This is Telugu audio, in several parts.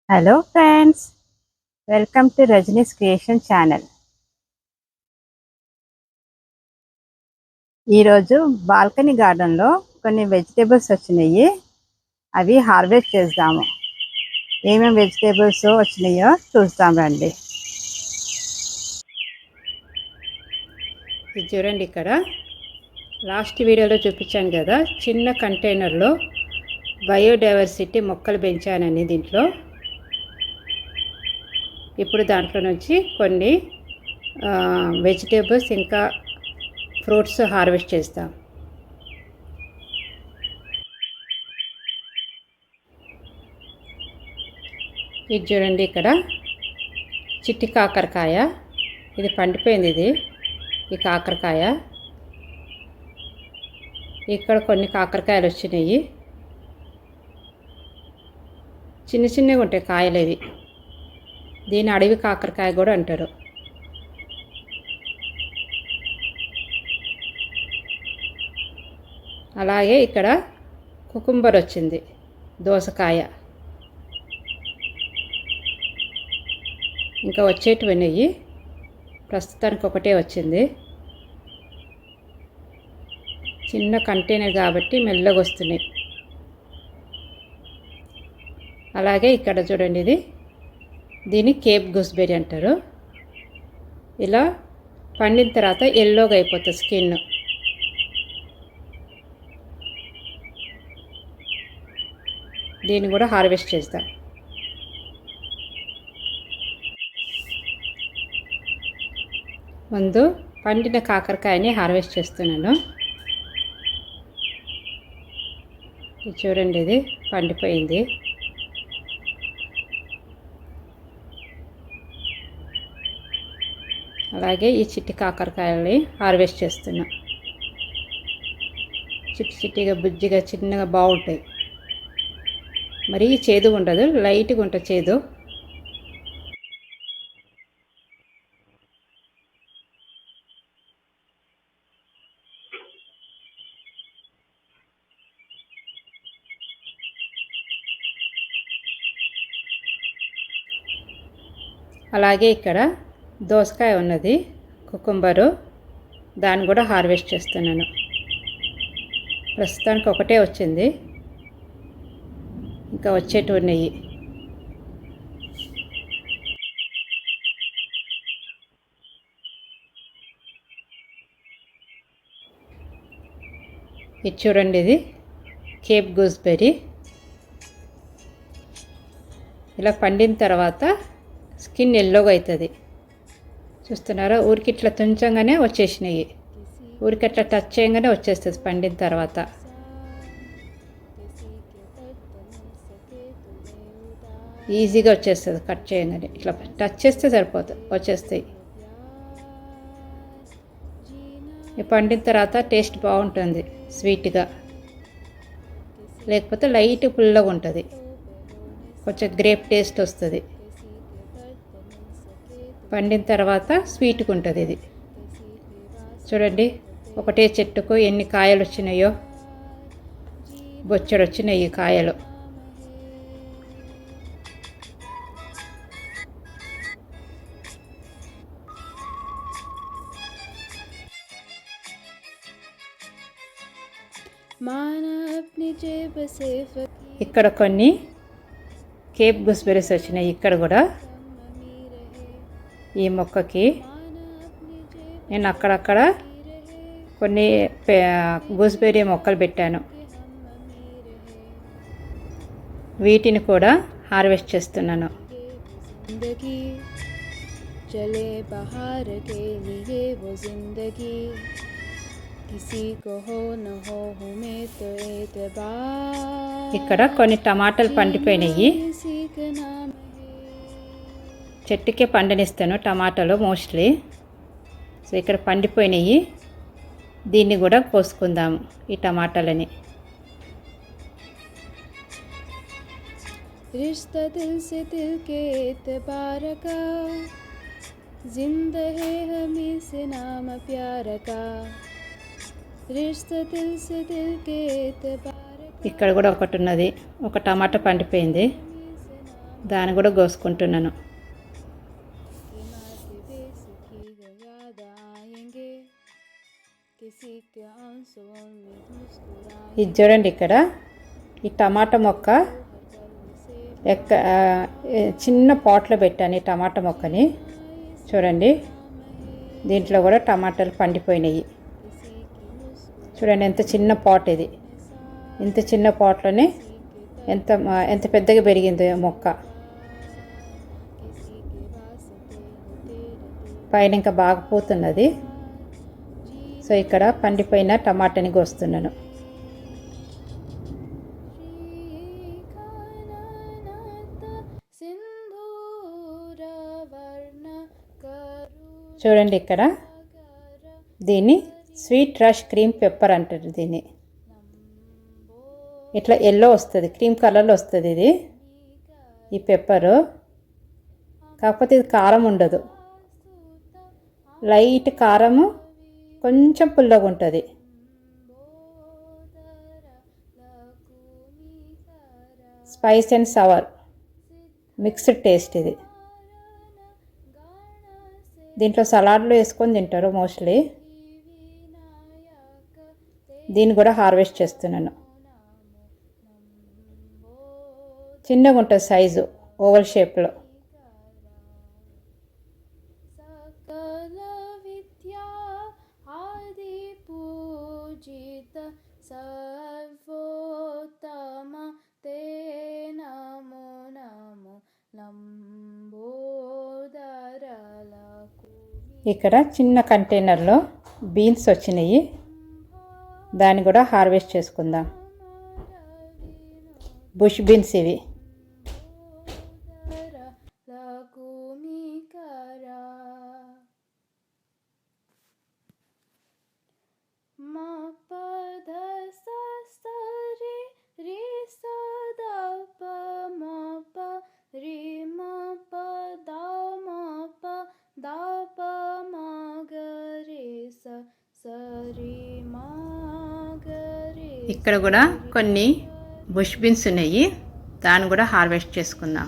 Hello friends, welcome to Rajani's creation channel. ఈరోజు బాల్కనీ గార్డెన్లో కొన్ని వెజిటేబుల్స్ వచ్చినాయి. అవి హార్వెస్ట్ చేద్దాము. ఏమేమి వెజిటేబుల్స్ వచ్చినాయో చూస్తాం రండి. ఇది చూడండి, ఇక్కడ లాస్ట్ వీడియోలో చూపించాను కదా, చిన్న కంటైనర్లో బయోడైవర్సిటీ మొక్కలు పెంచానని. దీంట్లో ఇప్పుడు దాంట్లో నుంచి కొన్ని వెజిటేబుల్స్ ఇంకా ఫ్రూట్స్ హార్వెస్ట్ చేస్తాం. ఇది చూడండి, ఇక్కడ చిట్టి కాకరకాయ, ఇది పండిపోయింది. ఈ కాకరకాయ, ఇక్కడ కొన్ని కాకరకాయలు వచ్చినాయి. చిన్న చిన్నగా ఉంటాయి కాయలు ఇవి. దీని అడవి కాకరకాయ కూడా అంటారు. అలాగే ఇక్కడ కుకుంబర్ వచ్చింది, దోసకాయ. ఇంకా వచ్చేటివన్నీ ప్రస్తుతానికి ఒకటే వచ్చింది. చిన్న కంటైనర్ కాబట్టి మెల్లగా వస్తున్నాయి. అలాగే ఇక్కడ చూడండి, దీన్ని కేప్ గూస్బెర్రీ అంటారు. ఇలా పండిన తర్వాత ఎల్లోగా అయిపోతుంది స్కిన్. దీన్ని కూడా హార్వెస్ట్ చేస్తాం. ముందు పండిన కాకరకాయని హార్వెస్ట్ చేస్తున్నాను. చూడండి, ఇది పండిపోయింది. అలాగే ఈ చిట్టి కాకరకాయలని హార్వెస్ట్ చేస్తున్నా. చిట్టి చిట్టిగా బుజ్జిగా చిన్నగా బాగుంటాయి. మరీ చేదు ఉండదు, లైట్గా ఉంటుంది చేదు. అలాగే ఇక్కడ దోసకాయ ఉన్నది, కుకుంబరు. దాన్ని కూడా హార్వెస్ట్ చేస్తున్నాను. ప్రస్తుతానికి ఒకటే వచ్చింది, ఇంకా వచ్చేటివి ఉన్నాయి. ఇది చూడండి, ఇది కేప్ గూస్బెర్రీ. ఇలా పండిన తర్వాత స్కిన్ ఎల్లోగా అవుతుంది. చూస్తున్నారా, ఊరికి ఇట్లా తుంచంగానే వచ్చేసినాయి. ఊరికి అట్లా టచ్ చేయగానే వచ్చేస్తుంది పండిన తర్వాత. ఈజీగా వచ్చేస్తుంది కట్ చేయగానే. ఇట్లా టచ్ చేస్తే సరిపోతుంది, వచ్చేస్తాయి. పండిన తర్వాత టేస్ట్ బాగుంటుంది, స్వీట్గా. లేకపోతే లైట్ పుల్లగా ఉంటుంది, కొంచెం గ్రేప్ టేస్ట్ వస్తుంది. పండిన తర్వాత స్వీట్గా ఉంటుంది ఇది. చూడండి, ఒకటే చెట్టుకు ఎన్ని కాయలు వచ్చినాయో. బొచ్చడు వచ్చినాయి ఈ కాయలు. ఇక్కడ కొన్ని కేప్ గూస్బెర్రీస్ వచ్చినాయి. ఇక్కడ కూడా ఈ మొక్కకి నేను అక్కడక్కడ కొన్ని గూస్బెర్రీ మొక్కలు పెట్టాను. వీటిని కూడా హార్వెస్ట్ చేస్తున్నాను. ఇక్కడ కొన్ని టమాటాలు పండిపోయినాయి. చెట్టుకే పండనిస్తాను టమాటాలు మోస్ట్లీ. సో ఇక్కడ పండిపోయినాయి. దీన్ని కూడా కోసుకుందాము, ఈ టమాటాలని. रिश्ता दिल से दिल के एतबार का, जिंदा है हमें से नाम प्यार का. रिश्ता दिल से दिल के एतबार. ఇక్కడ కూడా ఒకటి ఉన్నది, ఒక టమాటా పండిపోయింది. దాన్ని కూడా కోసుకుంటున్నాను. के माँ के बेसुखी याद आएंगे किसी के आंसुओं में मुस्कुराएंगे ఇది చూడండి, ఇక్కడ ఈ టమాటా మొక్క हर पल से చిన్న పాట్లో పెట్టాను. ఈ టమాటా మొక్కని చూడండి, దీంట్లో కూడా టమాటాలు పండిపోయినాయి. किसी की मुस्कुराहट చూడండి ఎంత చిన్న పాట్ ఇది. ఇంత చిన్న పాట్లోనే ఎంత ఎంత పెద్దగా పెరిగింది మొక్క. किसी के वास्ते तेरे दिल పైన ఇంకా బాగా పోతున్నది. సో ఇక్కడ పండిపోయిన టమాటాని కోస్తున్నాను. చూడండి, ఇక్కడ దీన్ని స్వీట్ రష్ క్రీమ్ పెప్పర్ అంటారు. దీన్ని ఇట్లా ఎల్లో వస్తుంది, క్రీమ్ కలర్లో వస్తుంది ఇది ఈ పెప్పరు. కాకపోతే ఇది కారం ఉండదు, లైట్ కారము, కొంచెం పుల్లగా ఉంటుంది. స్పైస్ అండ్ సవర్ మిక్స్డ్ టేస్ట్ ఇది. దీంట్లో సలాడ్లో వేసుకొని తింటారు మోస్ట్లీ. దీన్ని కూడా హార్వెస్ట్ చేస్తున్నాను. చిన్నగా ఉంటుంది సైజు, ఓవల్ షేప్లో. सकल विद्या आदि पूजित सर्वोत्तम ते नमो नमो लंबोदर लकुमि ఇక్కడ చిన్న కంటైనర్లో బీన్స్ వచ్చినాయి, దాన్ని కూడా హార్వెస్ట్ చేసుకుందాం. బుష్ బీన్స్ ఇవి. लकुमिकरा म पद स रे रे स द प म प रे म प द म प द प म ग रे स स रे म ग रे ఇక్కడ కూడా కొన్ని బుష్ బీన్స్ ఉన్నాయి, దాన్ని కూడా హార్వెస్ట్ చేసుకుందాం.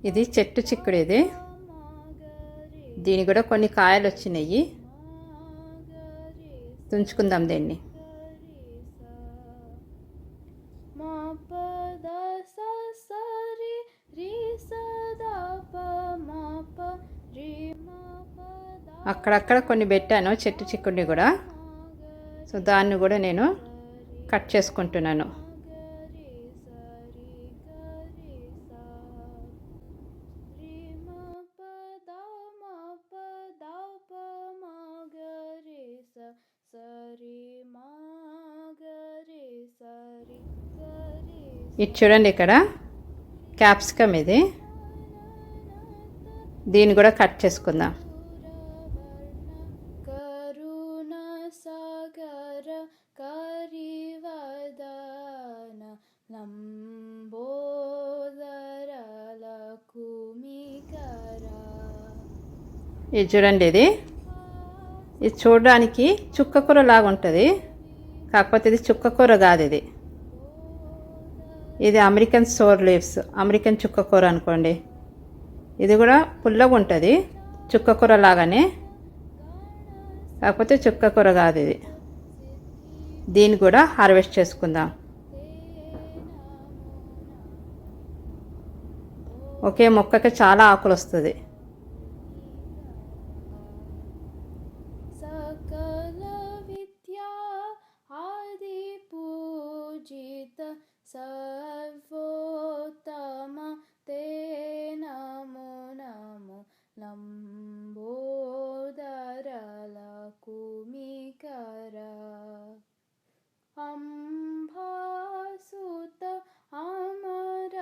ఇది చెట్టు చిక్కుడు. ఇది దీని కూడా కొన్ని కాయలు వచ్చినాయి, తుంచుకుందాం దీన్ని. అక్కడక్కడ కొన్ని పెట్టాను చెట్టు చిక్కుడిని కూడా. సో దాన్ని కూడా నేను కట్ చేసుకుంటున్నాను. ఇది చూడండి, ఇక్కడ క్యాప్సికమ్ ఇది. దీన్ని కూడా కట్ చేసుకుందాం. करुणसागर करिवदन लंबोदर लकुमिकरा ఇది చూడండి, ఇది చూడడానికి చుక్క కూర లాగా ఉంటుంది, కాకపోతే ఇది చుక్క కూర కాదు. ఇది అమెరికన్ సోర్ లీవ్స్, అమెరికన్ చుక్క కూర అనుకోండి. ఇది కూడా పుల్లగా ఉంటుంది చుక్క కూర లాగానే, కాకపోతే చుక్క కూర కాదు ఇది. దీన్ని కూడా హార్వెస్ట్ చేసుకుందాం. ఒకే మొక్కకి చాలా ఆకులు వస్తుంది. सकल विद्या आदि पूजित सर्वोत्तम ते नमो नमो लंबोदर लकुमिकरा अम्भासुत अमर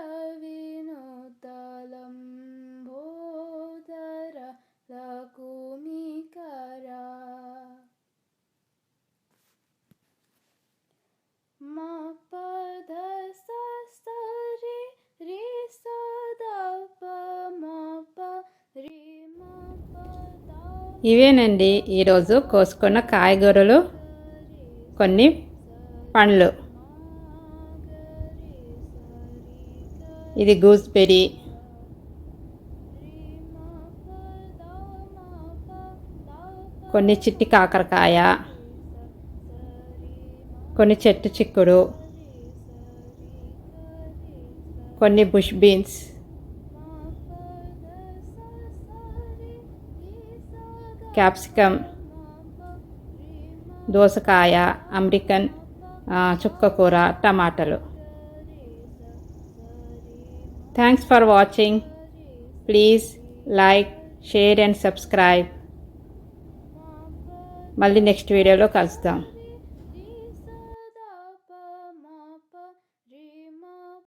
विनुत लंबोदर ఇవేనండి ఈరోజు కోసుకున్న కాయగూరలు, కొన్ని పండ్లు. ఇది గూస్బెర్రీ, కొన్ని చిట్టి కాకరకాయ, కొన్ని చెట్టు చిక్కుడు, కొన్ని బుష్ బీన్స్, క్యాప్సికమ్, దోసకాయ, అమెరికన్ చుక్కకూర, టమాటాలు. Thanks for watching. Please like, share and subscribe. మళ్ళీ నెక్స్ట్ వీడియోలో కలుద్దాం.